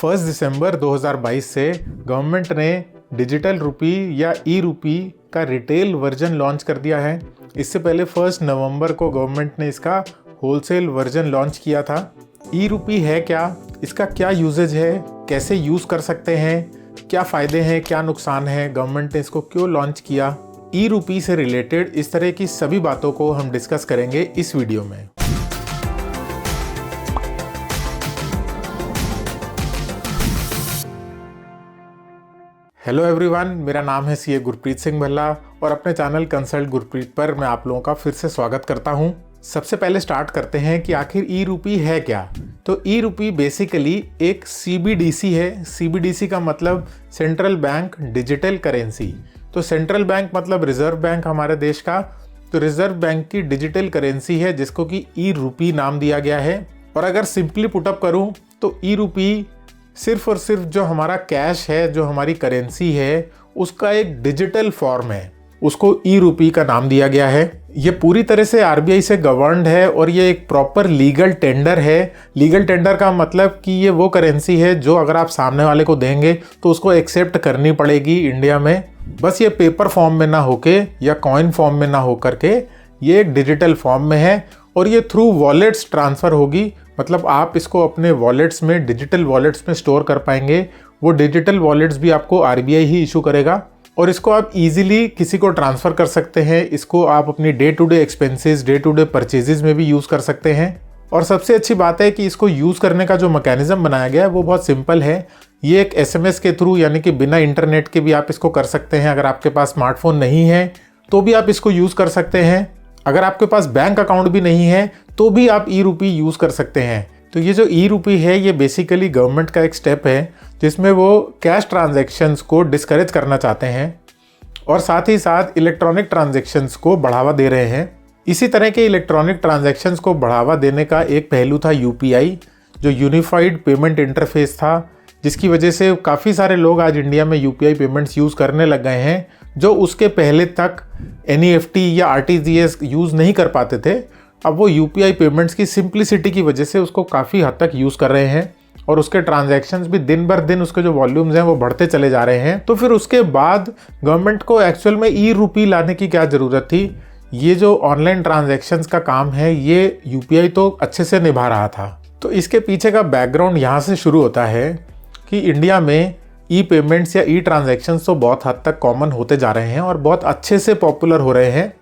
1 दिसंबर 2022 से गवर्नमेंट ने digital rupee या ई रुपी का रिटेल वर्जन लॉन्च कर दिया है। इससे पहले 1 नवंबर को गवर्नमेंट ने इसका होलसेल वर्जन लॉन्च किया था। ई रुपी है क्या, इसका क्या यूजेज है, कैसे यूज़ कर सकते हैं, क्या फ़ायदे हैं, क्या नुकसान है, गवर्नमेंट ने इसको क्यों लॉन्च किया, ई रुपी से रिलेटेड इस तरह की सभी बातों को हम डिस्कस करेंगे इस वीडियो में। हेलो एवरीवन, मेरा नाम है सीए गुरप्रीत सिंह भल्ला और अपने चैनल कंसल्ट गुरप्रीत पर मैं आप लोगों का फिर से स्वागत करता हूं। सबसे पहले स्टार्ट करते हैं कि आखिर ई रुपी है क्या। तो ई रुपी बेसिकली एक सीबीडीसी है। सीबीडीसी का मतलब सेंट्रल बैंक डिजिटल करेंसी। तो सेंट्रल बैंक मतलब रिजर्व बैंक हमारे देश का, तो रिजर्व बैंक की डिजिटल करेंसी है जिसको कि ई रुपी नाम दिया गया है। और अगर सिंपली पुटअप करूँ तो ई रुपी सिर्फ और सिर्फ जो हमारा कैश है, जो हमारी करेंसी है, उसका एक डिजिटल फॉर्म है, उसको ई रुपी का नाम दिया गया है। ये पूरी तरह से आरबीआई से गवर्नड है और ये एक प्रॉपर लीगल टेंडर है। लीगल टेंडर का मतलब कि ये वो करेंसी है जो अगर आप सामने वाले को देंगे तो उसको एक्सेप्ट करनी पड़ेगी इंडिया में। बस ये पेपर फॉर्म में ना होके या कॉइन फॉर्म में ना होकर के ये एक डिजिटल फॉर्म में है और ये थ्रू वॉलेट्स ट्रांसफ़र होगी। मतलब आप इसको अपने वॉलेट्स में, डिजिटल वॉलेट्स में स्टोर कर पाएंगे। वो डिजिटल वॉलेट्स भी आपको आरबीआई ही इशू करेगा और इसको आप इजीली किसी को ट्रांसफ़र कर सकते हैं। इसको आप अपनी day to day expenses, day to day purchases में भी यूज़ कर सकते हैं। और सबसे अच्छी बात है कि इसको यूज़ करने का जो मैकेनिज़्म बनाया गया है वो बहुत सिंपल है। ये एक एसएमएस के थ्रू, यानी कि बिना इंटरनेट के भी आप इसको कर सकते हैं। अगर आपके पास स्मार्टफोन नहीं है तो भी आप इसको यूज़ कर सकते हैं। अगर आपके पास बैंक अकाउंट भी नहीं है तो भी आप ई रुपी यूज़ कर सकते हैं। तो ये जो ई रुपी है ये बेसिकली गवर्नमेंट का एक स्टेप है जिसमें वो कैश ट्रांजैक्शंस को डिस्करेज करना चाहते हैं और साथ ही साथ इलेक्ट्रॉनिक ट्रांजैक्शंस को बढ़ावा दे रहे हैं। इसी तरह के इलेक्ट्रॉनिक ट्रांजैक्शंस को बढ़ावा देने का एक पहलू था यूपीआई, जो यूनिफाइड पेमेंट इंटरफेस था, जिसकी वजह से काफ़ी सारे लोग आज इंडिया में यूपीआई पेमेंट्स यूज़ करने लग गए हैं जो उसके पहले तक एनईएफटी या आरटीजीएस यूज़ नहीं कर पाते थे। अब वो यूपीआई पेमेंट्स की सिंप्लिसिटी की वजह से उसको काफ़ी हद तक यूज़ कर रहे हैं और उसके ट्रांजैक्शंस भी दिन भर दिन उसके जो वॉल्यूम्स हैं वो बढ़ते चले जा रहे हैं। तो फिर उसके बाद गवर्नमेंट को एक्चुअल में ई रुपी लाने की क्या ज़रूरत थी। ये जो ऑनलाइन ट्रांजैक्शंस का काम है ये यूपीआई तो अच्छे से निभा रहा था। तो इसके पीछे का बैकग्राउंड यहाँ से शुरू होता है कि इंडिया में ई पेमेंट्स या ई ट्रांजैक्शंस तो बहुत हद तक कॉमन होते जा रहे हैं और बहुत अच्छे से पॉपुलर हो रहे हैं।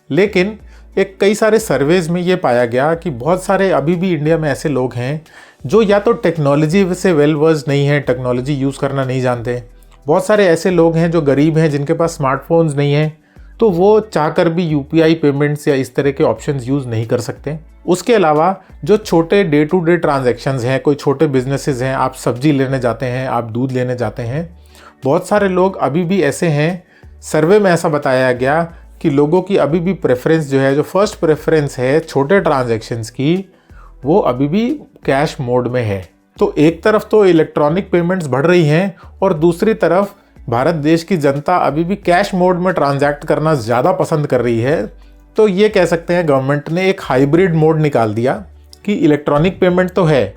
लेकिन एक कई सारे सर्वेज में ये पाया गया कि बहुत सारे अभी भी इंडिया में ऐसे लोग हैं जो या तो टेक्नोलॉजी से वेल वर्स नहीं है, टेक्नोलॉजी यूज़ करना नहीं जानते। बहुत सारे ऐसे लोग हैं जो गरीब हैं, जिनके पास स्मार्टफोन्स नहीं हैं, तो वो चाहकर भी यूपीआई पेमेंट्स या इस तरह के ऑप्शंस यूज़ नहीं कर सकते। उसके अलावा जो छोटे डे टू डे ट्रांजैक्शंस हैं, कोई छोटे बिजनेसेस हैं, आप सब्जी लेने जाते हैं, आप दूध लेने जाते हैं, बहुत सारे लोग अभी भी ऐसे हैं। सर्वे में ऐसा बताया गया कि लोगों की अभी भी प्रेफरेंस जो है, जो फर्स्ट प्रेफरेंस है छोटे ट्रांजैक्शंस की, वो अभी भी कैश मोड में है। तो एक तरफ तो इलेक्ट्रॉनिक पेमेंट्स बढ़ रही हैं और दूसरी तरफ भारत देश की जनता अभी भी कैश मोड में ट्रांजैक्ट करना ज़्यादा पसंद कर रही है। तो ये कह सकते हैं गवर्नमेंट ने एक हाइब्रिड मोड निकाल दिया कि इलेक्ट्रॉनिक पेमेंट तो है,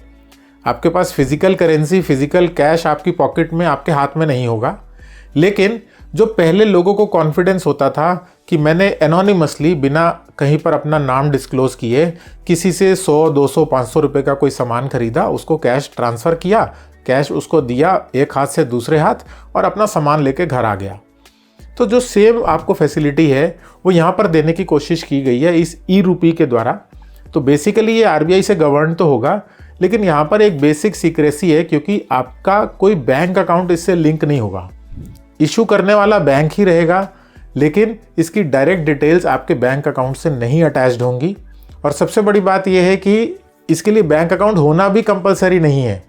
आपके पास फिजिकल करेंसी, फिजिकल कैश आपकी पॉकेट में, आपके हाथ में नहीं होगा। लेकिन जो पहले लोगों को कॉन्फिडेंस होता था कि मैंने एनोनिमसली, बिना कहीं पर अपना नाम डिस्क्लोज किए, किसी से 100, 200, 500 रुपये का कोई सामान खरीदा, उसको कैश ट्रांसफ़र किया, कैश उसको दिया एक हाथ से दूसरे हाथ और अपना सामान लेके घर आ गया। तो जो सेम आपको फैसिलिटी है वो यहाँ पर देने की कोशिश की गई है इस ई रुपी के द्वारा। तो बेसिकली ये आरबीआई से गवर्न तो होगा, लेकिन यहाँ पर एक बेसिक सीक्रेसी है क्योंकि आपका कोई बैंक अकाउंट इससे लिंक नहीं होगा। इशू करने वाला बैंक ही रहेगा, लेकिन इसकी डायरेक्ट डिटेल्स आपके बैंक अकाउंट से नहीं अटैच्ड होंगी। और सबसे बड़ी बात यह है कि इसके लिए बैंक अकाउंट होना भी कंपलसरी नहीं है।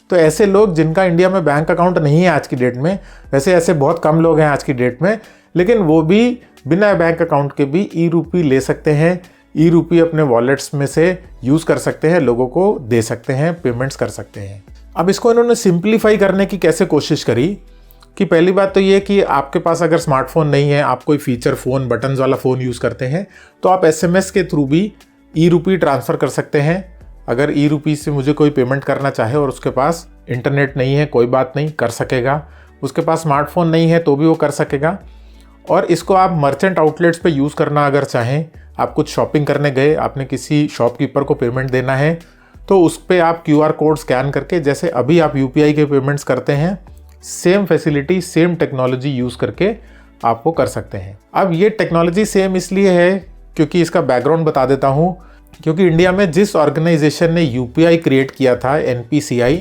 तो ऐसे लोग जिनका इंडिया में बैंक अकाउंट नहीं है आज की डेट में, वैसे ऐसे बहुत कम लोग हैं आज की डेट में, लेकिन वो भी बिना बैंक अकाउंट के भी ई रुपी ले सकते हैं। ई रुपी अपने वॉलेट्स में से यूज़ कर सकते हैं, लोगों को दे सकते हैं, पेमेंट्स कर सकते हैं। अब इसको इन्होंने सिंप्लीफाई करने की कैसे कोशिश करी कि पहली बात तो ये कि आपके पास अगर स्मार्टफोन नहीं है, आप कोई फीचर फ़ोन, बटन्स वाला फ़ोन यूज़ करते हैं, तो आप एसएमएस के थ्रू भी ई रुपी ट्रांसफ़र कर सकते हैं। अगर ई रुपी से मुझे कोई पेमेंट करना चाहे और उसके पास इंटरनेट नहीं है कोई बात नहीं, कर सकेगा। उसके पास स्मार्टफोन नहीं है तो भी वो कर सकेगा। और इसको आप मर्चेंट आउटलेट्स पे यूज़ करना अगर चाहें, आप कुछ शॉपिंग करने गए, आपने किसी शॉपकीपर को पेमेंट देना है, तो उस पर आप QR कोड स्कैन करके, जैसे अभी आप UPI के पेमेंट्स करते हैं, same facility same technology use करके आप वो कर सकते हैं। अब ये टेक्नोलॉजी सेम इसलिए है क्योंकि इसका बैकग्राउंड बता देता हूँ, क्योंकि इंडिया में जिस ऑर्गेनाइजेशन ने UPI क्रिएट किया था, NPCI,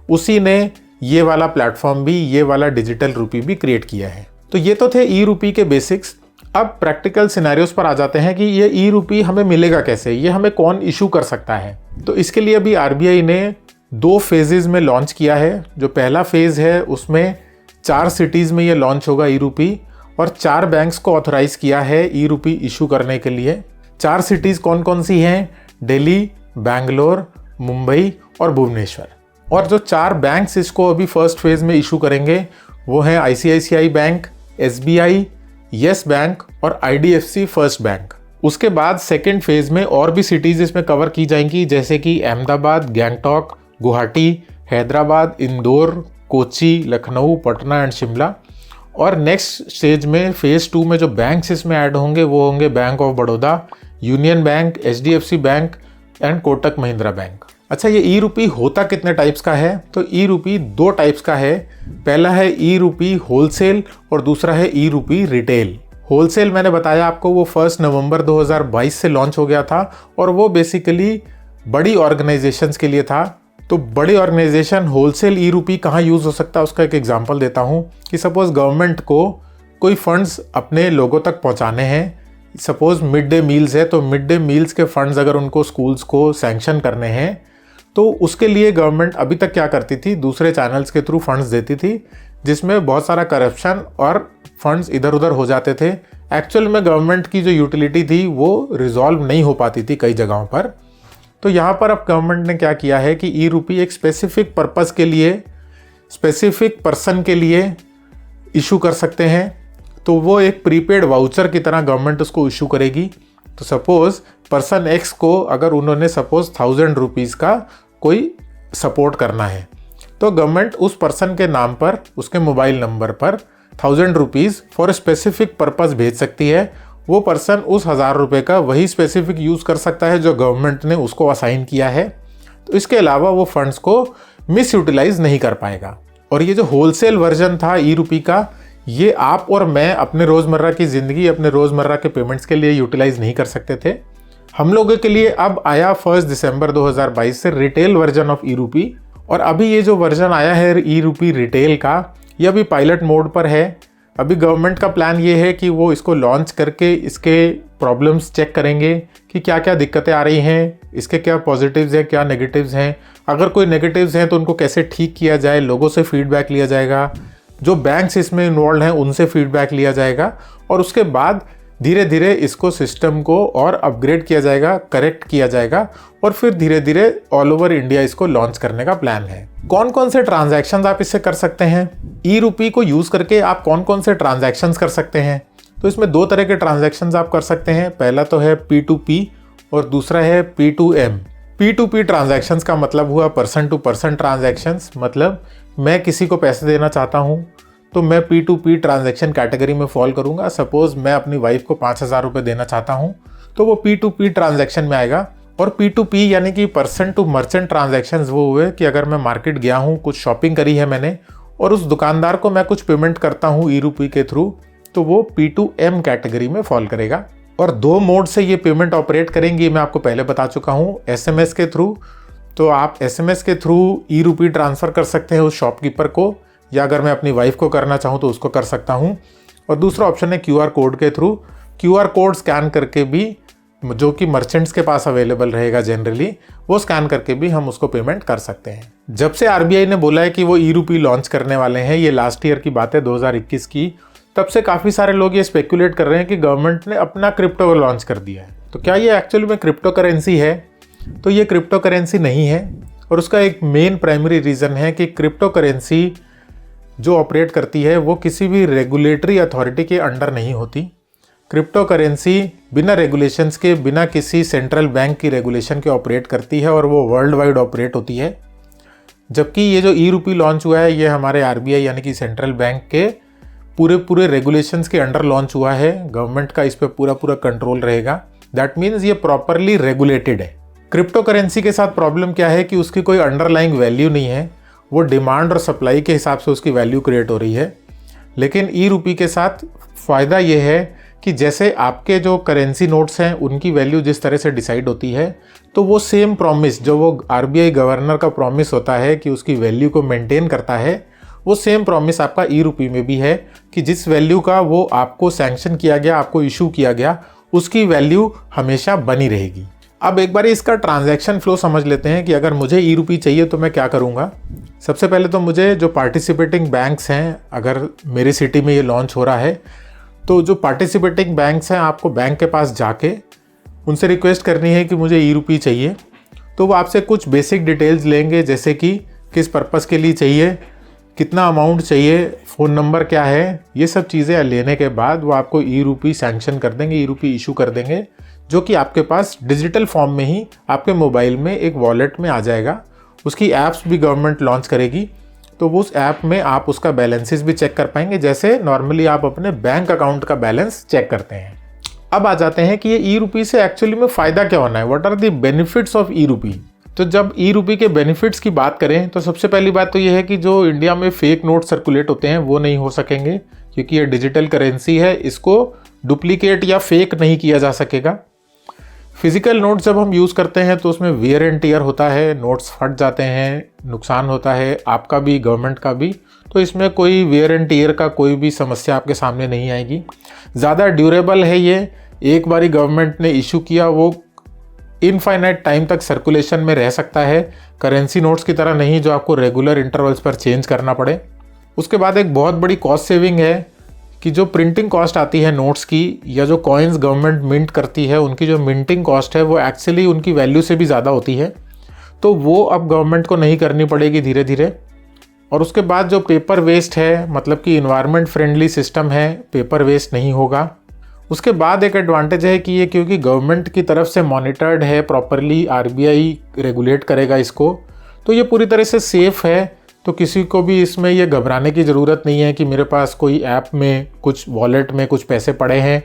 उसी ने ये वाला प्लेटफॉर्म भी, ये वाला डिजिटल रूपी भी क्रिएट किया है। तो ये तो थे ई रूपी के बेसिक्स। अब प्रैक्टिकल सिनेरियोस पर आ जाते हैं कि ये ई रूपी हमें मिलेगा कैसे, ये हमें कौन इशू कर सकता है। तो इसके लिए अभी RBI ने 2 फेजेस में लॉन्च किया है। जो पहला फेज है उसमें 4 सिटीज़ में ये लॉन्च होगा ई रूपी, और 4 बैंक्स को ऑथराइज किया है ई रूपी इशू करने के लिए। 4 सिटीज़ कौन कौन सी हैं? दिल्ली, बैंगलोर, मुंबई और भुवनेश्वर। और जो 4 बैंक्स इसको अभी फर्स्ट फेज में इशू करेंगे वो हैं ICICI bank, SBI, yes bank और IDFC फर्स्ट बैंक। उसके बाद सेकेंड फेज में और भी सिटीज़ इसमें कवर की जाएंगी, जैसे कि अहमदाबाद, गैंगटॉक, गुवाहाटी, हैदराबाद, इंदौर, कोची, लखनऊ, पटना एंड शिमला। और नेक्स्ट स्टेज में फेज़ 2 में जो बैंक्स इसमें ऐड होंगे वो होंगे bank of Baroda, union bank, HDFC bank and Kotak Mahindra bank. अच्छा, ये ई रूपी होता कितने टाइप्स का है? तो ई रूपी 2 टाइप्स का है। पहला है ई रूपी होलसेल और दूसरा है ई रूपी रिटेल। होलसेल मैंने बताया आपको, वो 1 नवंबर 2022 से लॉन्च हो गया था और वो बेसिकली बड़ी ऑर्गेनाइजेशंस के लिए था। तो बड़ी ऑर्गेनाइजेशन होलसेल ई रूपी कहाँ यूज़ हो सकता है उसका एक एग्जांपल देता हूँ कि सपोज़ गवर्नमेंट को कोई फंड्स अपने लोगों तक पहुँचाने हैं। सपोज़ मिड डे मील्स है, तो मिड डे मील्स के फंड्स अगर उनको स्कूल्स को सैंक्शन करने हैं तो उसके लिए गवर्नमेंट अभी तक क्या करती थी, दूसरे चैनल्स के थ्रू फंड्स देती थी, जिसमें बहुत सारा करप्शन और फंड्स इधर उधर हो जाते थे। एक्चुअल में गवर्नमेंट की जो यूटिलिटी थी वो रिजॉल्व नहीं हो पाती थी कई जगहों पर। तो यहाँ पर अब गवर्नमेंट ने क्या किया है कि ई रूपी एक स्पेसिफिक पर्पस के लिए, स्पेसिफिक पर्सन के लिए इशू कर सकते हैं। तो वो एक प्रीपेड वाउचर की तरह गवर्नमेंट उसको इशू करेगी। तो सपोज़ पर्सन X को अगर उन्होंने सपोज़ 1000 रुपीज़ का कोई सपोर्ट करना है, तो गवर्नमेंट उस पर्सन के नाम पर, उसके मोबाइल नंबर पर 1000 रुपीज़ फॉर स्पेसिफिक पर्पस भेज सकती है। वो पर्सन उस 1000 रुपये का वही स्पेसिफिक यूज़ कर सकता है जो गवर्नमेंट ने उसको असाइन किया है। तो इसके अलावा वो फंड्स को मिस यूटिलाइज नहीं कर पाएगा। और ये जो होलसेल वर्जन था ई रूपी का, ये आप और मैं अपने रोज़मर्रा की ज़िंदगी, अपने रोज़मर्रा के पेमेंट्स के लिए यूटिलाइज नहीं कर सकते थे। हम लोगों के लिए अब आया 1 दिसंबर 2022 से रिटेल वर्जन ऑफ ई रूपी। और अभी ये जो वर्जन आया है ई रूपी रिटेल का, ये अभी पायलट मोड पर है। अभी गवर्नमेंट का प्लान ये है कि वो इसको लॉन्च करके इसके प्रॉब्लम्स चेक करेंगे कि क्या क्या दिक्कतें आ रही हैं, इसके क्या पॉजिटिव्स हैं, क्या नेगेटिव्स हैं। अगर कोई नेगेटिव्स हैं तो उनको कैसे ठीक किया जाए, लोगों से फीडबैक लिया जाएगा, जो बैंक्स इसमें इन्वॉल्व हैं उनसे फीडबैक लिया जाएगा, और उसके बाद धीरे धीरे इसको सिस्टम को और अपग्रेड किया जाएगा, करेक्ट किया जाएगा, और फिर धीरे धीरे ऑल ओवर इंडिया इसको लॉन्च करने का प्लान है। कौन कौन से ट्रांजैक्शंस आप इससे कर सकते हैं? ई रूपी को यूज़ करके आप कौन कौन से ट्रांजैक्शंस कर सकते हैं? तो इसमें 2 तरह के ट्रांजैक्शंस आप कर सकते हैं। पहला तो है P2P और दूसरा है P2M। P2P ट्रांजैक्शंस का मतलब हुआ पर्सन टू पर्सन ट्रांजैक्शंस। मतलब मैं किसी को पैसे देना चाहता हूँ तो मैं P2P ट्रांजैक्शन कैटेगरी में फॉल करूँगा। सपोज़ मैं अपनी वाइफ को 5000 रुपये देना चाहता हूँ तो वो P2P ट्रांजैक्शन में आएगा। और P2P यानी कि पर्सन टू मर्चेंट ट्रांजैक्शंस वो हुए कि अगर मैं मार्केट गया हूँ, कुछ शॉपिंग करी है मैंने, और उस दुकानदार को मैं कुछ पेमेंट करता हूँ ई रूपी के थ्रू, तो वो P2M कैटेगरी में फॉल करेगा। और 2 मोड से ये पेमेंट ऑपरेट करेंगी, मैं आपको पहले बता चुका हूँ। SMS के थ्रू, तो आप SMS के थ्रू ई रूपी ट्रांसफ़र कर सकते हैं उस शॉपकीपर को, या अगर मैं अपनी वाइफ को करना चाहूँ तो उसको कर सकता हूँ। और दूसरा ऑप्शन है QR कोड के थ्रू। QR कोड स्कैन करके भी, जो कि मर्चेंट्स के पास अवेलेबल रहेगा जनरली, वो स्कैन करके भी हम उसको पेमेंट कर सकते हैं। जब से RBI ने बोला है कि वो ई रूपी लॉन्च करने वाले हैं, ये लास्ट ईयर की बात है 2021 की, तब से काफ़ी सारे लोग ये स्पेकुलेट कर रहे हैं कि गवर्नमेंट ने अपना क्रिप्टो लॉन्च कर दिया है। तो क्या ये एक्चुअली में क्रिप्टो करेंसी है? तो ये क्रिप्टो करेंसी नहीं है। और उसका एक मेन प्राइमरी रीज़न है कि क्रिप्टो करेंसी जो ऑपरेट करती है वो किसी भी रेगुलेटरी अथॉरिटी के अंडर नहीं होती। क्रिप्टो करेंसी बिना रेगुलेशंस के, बिना किसी सेंट्रल बैंक की रेगुलेशन के ऑपरेट करती है, और वो वर्ल्ड वाइड ऑपरेट होती है। जबकि ये जो ई रूपी लॉन्च हुआ है ये हमारे आरबीआई यानी कि सेंट्रल बैंक के पूरे रेगुलेशंस के अंडर लॉन्च हुआ है। गवर्नमेंट का इस पर पूरा कंट्रोल रहेगा। दैट मीन्स ये प्रॉपरली रेगुलेटेड है। क्रिप्टो करेंसी के साथ प्रॉब्लम क्या है कि उसकी कोई अंडरलाइंग वैल्यू नहीं है, वो डिमांड और सप्लाई के हिसाब से उसकी वैल्यू क्रिएट हो रही है। लेकिन ई रूपी के साथ फ़ायदा ये है कि जैसे आपके जो करेंसी नोट्स हैं उनकी वैल्यू जिस तरह से डिसाइड होती है, तो वो सेम प्रॉमिस जो वो आरबीआई गवर्नर का प्रॉमिस होता है कि उसकी वैल्यू को मेंटेन करता है, वो सेम प्रॉमिस आपका ई रूपी में भी है कि जिस वैल्यू का वो आपको सैंक्शन किया गया, आपको इशू किया गया, उसकी वैल्यू हमेशा बनी रहेगी। अब एक बार इसका ट्रांजैक्शन फ्लो समझ लेते हैं कि अगर मुझे ई रूपी चाहिए तो मैं क्या करूँगा। सबसे पहले तो मुझे जो पार्टिसिपेटिंग बैंक्स हैं, अगर मेरी सिटी में ये लॉन्च हो रहा है तो जो पार्टिसिपेटिंग बैंक्स हैं आपको बैंक के पास जाके उनसे रिक्वेस्ट करनी है कि मुझे ई रूपी चाहिए। तो वो आपसे कुछ बेसिक डिटेल्स लेंगे, जैसे कि किस पर्पज़ के लिए चाहिए, कितना अमाउंट चाहिए, फ़ोन नंबर क्या है, ये सब चीज़ें लेने के बाद वो आपको ई रूपी सैंक्शन कर देंगे, ई रूपी इशू कर देंगे, जो कि आपके पास डिजिटल फॉर्म में ही आपके मोबाइल में एक वॉलेट में आ जाएगा। उसकी ऐप्स भी गवर्नमेंट लॉन्च करेगी, तो उस ऐप में आप उसका बैलेंसेस भी चेक कर पाएंगे, जैसे नॉर्मली आप अपने बैंक अकाउंट का बैलेंस चेक करते हैं। अब आ जाते हैं कि ये ई रूपी से एक्चुअली में फ़ायदा क्या होना है, what are the benefits of e rupee. तो जब ई रूपी के बेनिफिट्स की बात करें तो सबसे पहली बात तो ये है कि जो इंडिया में फेक नोट सर्कुलेट होते हैं वो नहीं हो सकेंगे, क्योंकि ये डिजिटल करेंसी है, इसको डुप्लीकेट या फेक नहीं किया जा सकेगा। फिजिकल नोट्स जब हम यूज़ करते हैं तो उसमें वियर एंड टियर होता है, नोट्स फट जाते हैं, नुकसान होता है आपका भी, गवर्नमेंट का भी। तो इसमें कोई वियर एंड टियर का कोई भी समस्या आपके सामने नहीं आएगी। ज़्यादा ड्यूरेबल है ये, एक बारी गवर्नमेंट ने इशू किया वो इनफाइनाइट टाइम तक सर्कुलेशन में रह सकता है, करेंसी नोट्स की तरह नहीं जो आपको रेगुलर इंटरवल्स पर चेंज करना पड़े। उसके बाद एक बहुत बड़ी कॉस्ट सेविंग है कि जो प्रिंटिंग कॉस्ट आती है नोट्स की, या जो कॉइन्स गवर्नमेंट मिंट करती है उनकी जो मिंटिंग कॉस्ट है वो एक्चुअली उनकी वैल्यू से भी ज़्यादा होती है, तो वो अब गवर्नमेंट को नहीं करनी पड़ेगी धीरे धीरे। और उसके बाद जो पेपर वेस्ट है, मतलब कि इन्वायरमेंट फ्रेंडली सिस्टम है, पेपर वेस्ट नहीं होगा। उसके बाद एक एडवांटेज है कि ये क्योंकि गवर्नमेंट की तरफ से मॉनिटर्ड है प्रॉपरली, आरबीआई रेगुलेट करेगा इसको, तो ये पूरी तरह से सेफ़ है। तो किसी को भी इसमें ये घबराने की ज़रूरत नहीं है कि मेरे पास कोई ऐप में कुछ वॉलेट में कुछ पैसे पड़े हैं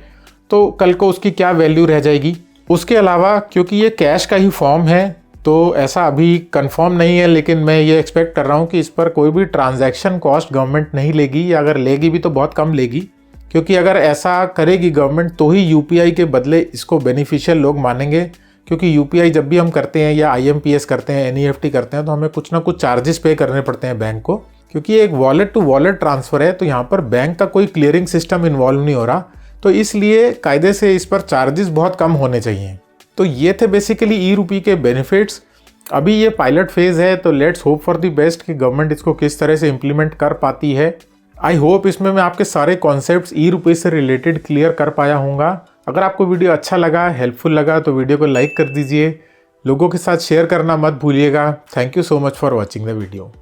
तो कल को उसकी क्या वैल्यू रह जाएगी। उसके अलावा क्योंकि ये कैश का ही फॉर्म है तो ऐसा अभी कंफर्म नहीं है, लेकिन मैं ये एक्सपेक्ट कर रहा हूँ कि इस पर कोई भी ट्रांजैक्शन कॉस्ट गवर्नमेंट नहीं लेगी, या अगर लेगी भी तो बहुत कम लेगी, क्योंकि अगर ऐसा करेगी गवर्नमेंट तो ही यूपीआई के बदले इसको बेनिफिशियल लोग मानेंगे। क्योंकि यूपीआई जब भी हम करते हैं या आईएमपीएस करते हैं, एनईएफटी करते हैं, तो हमें कुछ ना कुछ चार्जेस पे करने पड़ते हैं बैंक को, क्योंकि ये एक वॉलेट टू वॉलेट ट्रांसफ़र है, तो यहाँ पर बैंक का कोई क्लियरिंग सिस्टम इन्वॉल्व नहीं हो रहा, तो इसलिए कायदे से इस पर चार्जेस बहुत कम होने चाहिए। तो ये थे बेसिकली ई रूपी के बेनिफिट्स। अभी ये पायलट फेज़ है, तो let's hope for the best कि गवर्नमेंट इसको किस तरह से इम्प्लीमेंट कर पाती है। आई होप इसमें मैं आपके सारे कॉन्सेप्ट्स ई रूपी से रिलेटेड क्लियर कर पाया हूँगा। अगर आपको वीडियो अच्छा लगा, हेल्पफुल लगा, तो वीडियो को लाइक कर दीजिए, लोगों के साथ शेयर करना मत भूलिएगा। Thank you so much for watching the video.